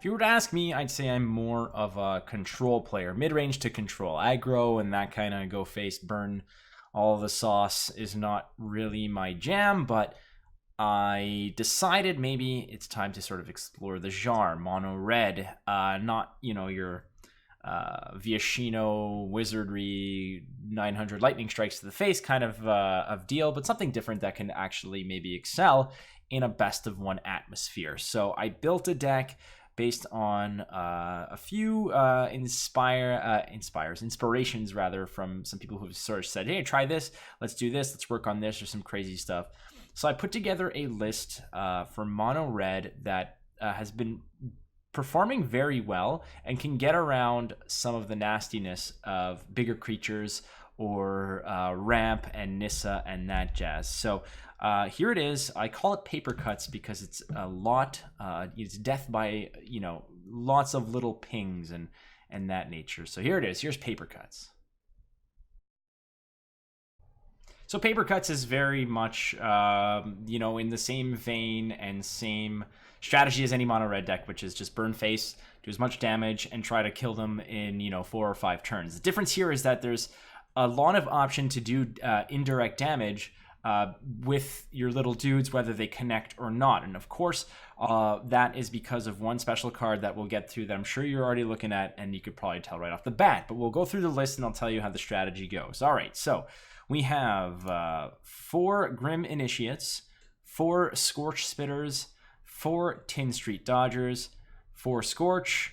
you were to ask me, I'd say I'm more of a control player, mid-range to control. Aggro and that kind of go face burn all the sauce is not really my jam, but I decided maybe it's time to sort of explore the genre. Mono red, not, your Viashino wizardry 900 lightning strikes to the face kind of deal, but something different that can actually maybe excel in a best of one atmosphere. So I built a deck based on a few inspirations rather from some people who've sort of said, hey, try this, let's do this, let's work on this, or some crazy stuff. So I put together a list for mono red that has been performing very well and can get around some of the nastiness of bigger creatures or ramp and Nissa and that jazz. So here it is. I call it Papercuts because it's a lot. It's death by lots of little pings and that nature. So here it is. Here's Papercuts. So Papercuts is very much in the same vein and same strategy as any mono red deck, which is just burn face, do as much damage, and try to kill them in 4 or 5 turns. The difference here is that there's a lot of option to do indirect damage with your little dudes, whether they connect or not. And of course, that is because of one special card that we'll get through that I'm sure you're already looking at, and you could probably tell right off the bat. But we'll go through the list and I'll tell you how the strategy goes. All right, so we have 4 Grim Initiates, 4 Scorch Spitters, 4 Tin Street Dodgers, 4 Scorch,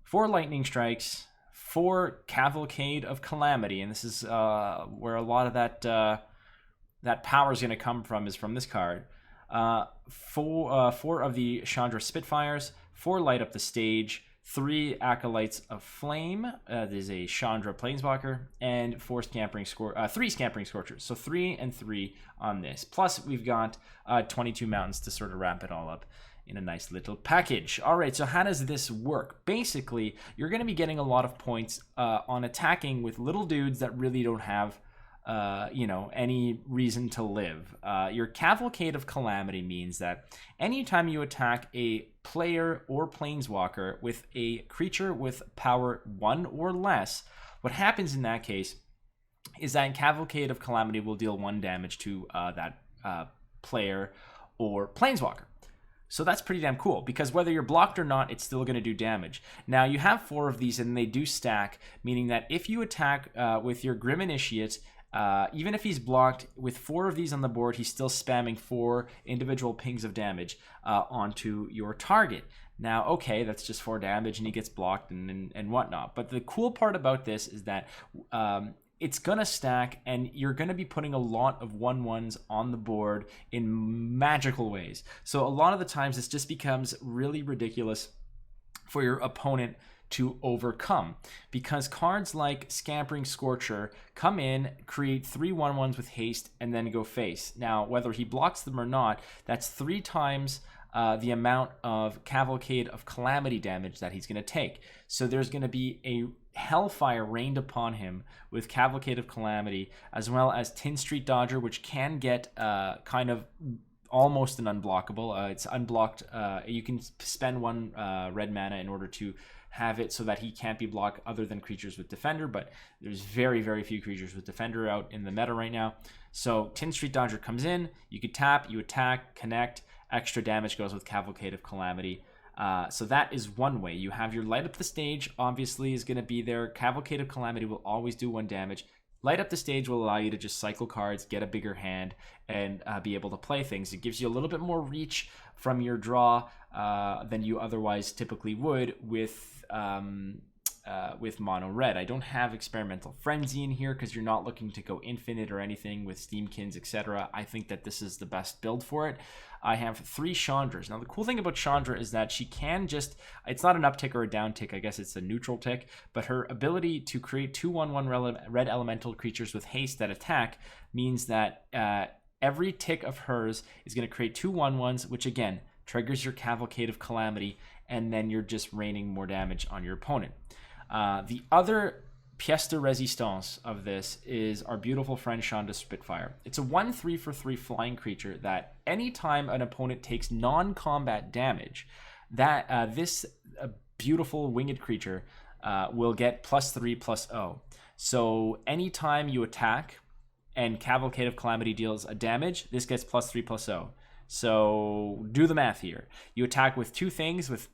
4 Lightning Strikes, 4 Cavalcade of Calamity, and this is where a lot of that power is going to come from, is from this card. 4 of the Chandra Spitfires, 4 Light Up the Stage, 3 Acolytes of Flame, there's a Chandra Planeswalker, and 3 Scampering Scorchers. So 3 and 3 on this. Plus, we've got 22 Mountains to sort of wrap it all up in a nice little package. All right, so how does this work? Basically, you're going to be getting a lot of points on attacking with little dudes that really don't have any reason to live. Your Cavalcade of Calamity means that anytime you attack a player or planeswalker with a creature with power 1 or less, what happens in that case is that Cavalcade of Calamity will deal 1 damage to that player or planeswalker. So that's pretty damn cool, because whether you're blocked or not, it's still going to do damage. Now, you have 4 of these, and they do stack, meaning that if you attack with your Grim Initiate, even if he's blocked, with 4 of these on the board, he's still spamming 4 individual pings of damage onto your target. Now, okay, that's just 4 damage, and he gets blocked and whatnot. But the cool part about this is that it's going to stack, and you're going to be putting a lot of 1/1s on the board in magical ways. So a lot of the times, this just becomes really ridiculous for your opponent to overcome, because cards like Scampering Scorcher come in, create 3 1/1s with haste, and then go face. Now, whether he blocks them or not, that's 3 times the amount of Cavalcade of Calamity damage that he's going to take. So there's going to be a hellfire rained upon him with Cavalcade of Calamity, as well as Tin Street Dodger, which can get kind of almost an unblockable. It's unblocked. You can spend 1 red mana in order to have it so that he can't be blocked other than creatures with Defender, but there's very, very few creatures with Defender out in the meta right now. So Tin Street Dodger comes in, you could tap, you attack, connect, extra damage goes with Cavalcade of Calamity. So that is one way. You have your Light Up the Stage, obviously, is going to be there. Cavalcade of Calamity will always do 1 damage. Light Up the Stage will allow you to just cycle cards, get a bigger hand, and be able to play things. It gives you a little bit more reach from your draw than you otherwise typically would with mono red. I don't have Experimental Frenzy in here because you're not looking to go infinite or anything with Steamkins, etc. I think that this is the best build for it. I have 3 Chandras. Now, the cool thing about Chandra is that she can just, it's not an uptick or a down tick, I guess it's a neutral tick, but her ability to create 2 1/1 red elemental creatures with haste that attack means that every tick of hers is going to create 2 1/1s, which again triggers your Cavalcade of Calamity, and then you're just raining more damage on your opponent. The other pièce de résistance of this is our beautiful friend Chandra Spitfire. It's a 1/3 for 3 flying creature that anytime an opponent takes non-combat damage, that this beautiful winged creature will get +3/+0. So anytime you attack and Cavalcade of Calamity deals a damage, this gets +3/+0. So do the math here. You attack with two things, with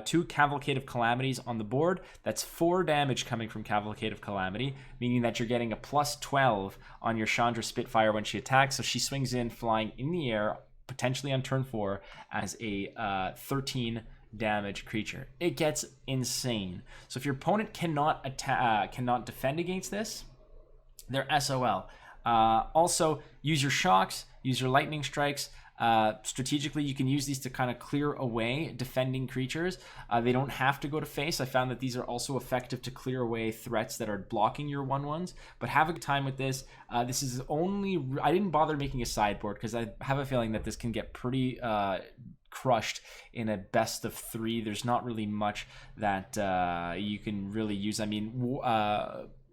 2 Cavalcade of Calamities on the board. That's 4 damage coming from Cavalcade of Calamity, meaning that you're getting a +12 on your Chandra Spitfire when she attacks. So she swings in flying in the air, potentially on turn 4, as a 13 damage creature. It gets insane. So if your opponent cannot defend against this, they're SOL. Also, use your shocks, use your lightning strikes. Strategically, you can use these to kind of clear away defending creatures. They don't have to go to face. I found that these are also effective to clear away threats that are blocking your 1/1s. But have a good time with this. This is only... I didn't bother making a sideboard because I have a feeling that this can get pretty crushed in a best of 3. There's not really much that you can really use. I mean,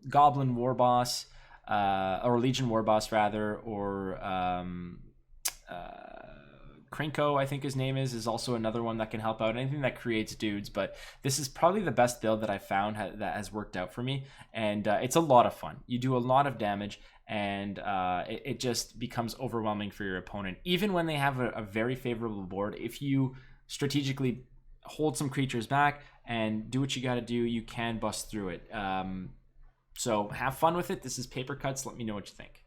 Goblin Warboss, or Legion Warboss rather, or Krinko, I think his name is also another one that can help out. Anything that creates dudes, but this is probably the best build that I found that has worked out for me, and it's a lot of fun. You do a lot of damage, and it just becomes overwhelming for your opponent. Even when they have a very favorable board, if you strategically hold some creatures back and do what you got to do, you can bust through it. So have fun with it. This is Papercuts. Let me know what you think.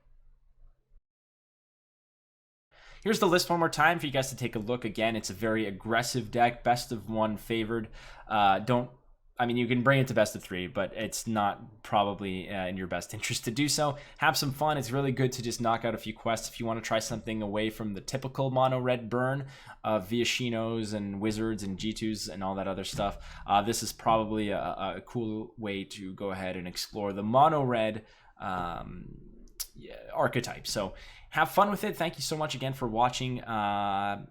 Here's the list one more time for you guys to take a look. Again, it's a very aggressive deck, best of 1 favored. I mean, you can bring it to best of 3, but it's not probably in your best interest to do so. Have some fun. It's really good to just knock out a few quests if you want to try something away from the typical mono red burn of Viashinos and Wizards and G2s and all that other stuff. This is probably a cool way to go ahead and explore the mono red archetype. So have fun with it. Thank you so much again for watching.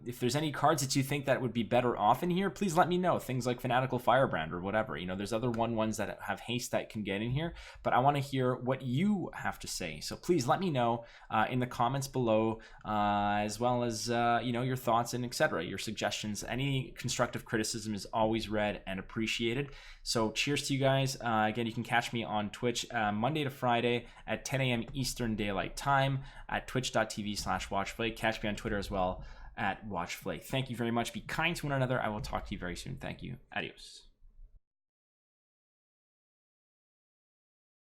If there's any cards that you think that would be better off in here, please let me know. Things like Fanatical Firebrand or whatever. You know, there's other 1/1s that have haste that can get in here, but I want to hear what you have to say. So please let me know in the comments below, as well as you know, your thoughts and etc. Your suggestions. Any constructive criticism is always read and appreciated. So cheers to you guys. Again, you can catch me on Twitch Monday to Friday at 10 a.m. Eastern Daylight Time at twitch.tv/watchflake. Catch me on Twitter as well at watchflake. Thank you very much. Be kind to one another. I will talk to you very soon. Thank you. Adios.